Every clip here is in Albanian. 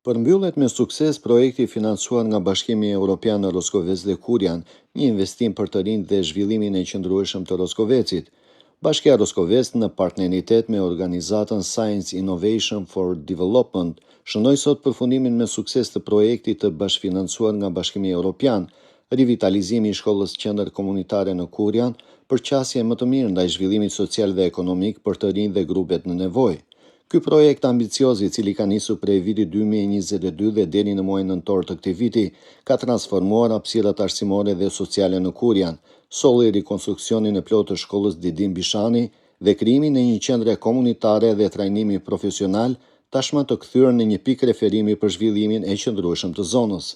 Përmbyllet me sukses projekti financuar nga Bashkimi Evropian në Roskovec dhe Kurian, një investim për të rinjtë dhe zhvillimin e qëndrueshëm të Roskovecit. Bashkia Roskovec në partneritet me organizatën Science Innovation for Development shënoi sot përfundimin me sukses të projektit të bashkëfinancuar nga Bashkimi Evropian, rivitalizimi i shkollës qendër komunitare në Kurian për qasje më të mirë ndaj zhvillimit social dhe ekonomik për të rinjtë dhe grupet në nevojë. Ky projekt ambicioz i cili ka nisur prej vitit 2022 dhe deri në muajin nëntor të këtij viti, ka transformuar hapësirat arsimore dhe sociale në Kurian, solli rikonstruksionin e plotë të shkollës Didim Bishani dhe krijimin e një qendre komunitare dhe trajnimi profesional, tashmë të kthyer në një pikë referimi për zhvillimin e qëndrueshëm të zonës.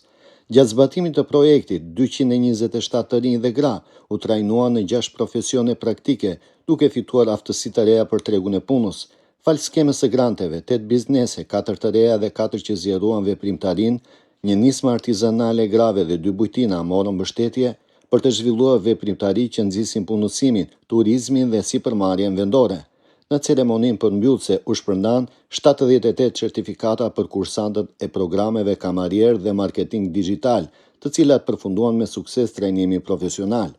Gjatë zbatimit të projektit, 227 të rinj dhe gra u trajnuan në 6 profesione praktike, duke fituar aftësi të reja për tregun e punës. Fal skemës së granteve, 8 biznese, 4 të reja dhe 4 që zgjeruan veprimtarin, një nismë artizanale grave dhe 2 bujtina morën mbështetje për të zhvilluar veprimtari që nxisin punësimin, turizmin dhe sipërmarrjen vendore. Në ceremoninë përmbyllëse u shpërndan 78 certifikata për kursantët e programeve kamarier dhe marketing digital, të cilat përfunduan me sukses trajnimin profesional.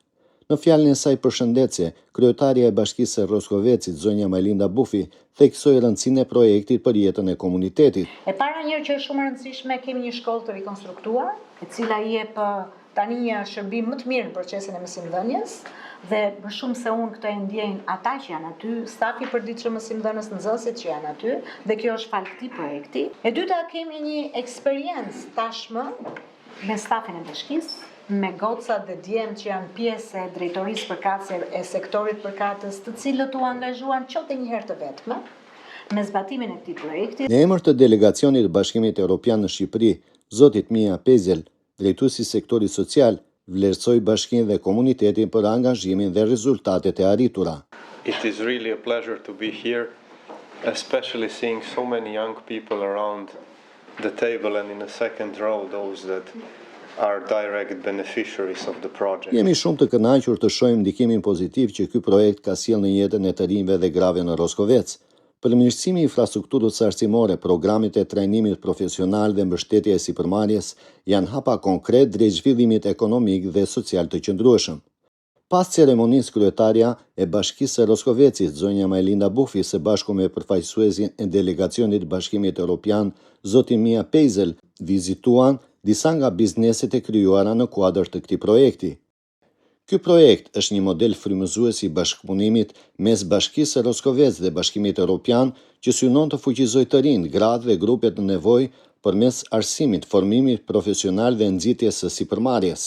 Në fjalën e saj përshëndetse, kryetarja e Bashkisë së Roskovecit, zonja Majlinda Bufi, theksoi rëndësinë e projektit për jetën e komunitetit. E para njërë që është shumë e rëndësishme, kemi një shkollë të rikonstruktuar, e cila jep tani një shërbim më të mirë në procesin e mësimdhënies, dhe më shumë se unë këtë e ndjejnë ata që janë aty, stafi përditshëm mësimdhënës, nxënësit që janë aty, dhe kjo është fal këtij projekti. E dyta, kemi një eksperiencë tashmë me stafin e bashkisë, me gocat dhe djemt që janë pjesë e drejtorisë përkatëse e sektorit përkatës, të cilët u angazhuan qoftë një herë të vetme me zbatimin e këtij projekti. Në emër të delegacionit të Bashkimit Evropian në Shqipëri, zotit Mia Pezel, drejtuesi i sektorit social, vlerësoi bashkinë dhe komunitetin për angazhimin dhe rezultatet e arritura. It is really a pleasure to be here, especially seeing so many young people around the table and in the second row those that are direct beneficiaries of the project. Jemi shumë të kënaqur të shohim ndikimin pozitiv që ky projekt ka sjellë në jetën e të rinjve dhe grave në Roskovec. Përmirësimi i infrastrukturës arsimore, programit e trajnimit profesional dhe mbështetja e sipërmarrjes janë hapa konkret drejt zhvillimit ekonomik dhe social të qëndrueshëm. Pas ceremonisë, kryetarja e Bashkisë së Roskovecit, zonja Majlinda Bufi, së bashku me përfaqësuesin e delegacionit të Bashkimit Evropian, zoti Mia Pezel, vizituan disa nga bizneset e krijuara në kuadër të këtij projekti. Ky projekt është një model frymëzues i bashkëpunimit mes Bashkisë së Roskovec dhe Bashkimit Evropian, që synon të fuqizojë të rinjt, gratë dhe grupet në nevojë përmes arsimit, formimit profesional dhe nxitjes së sipërmarrjes.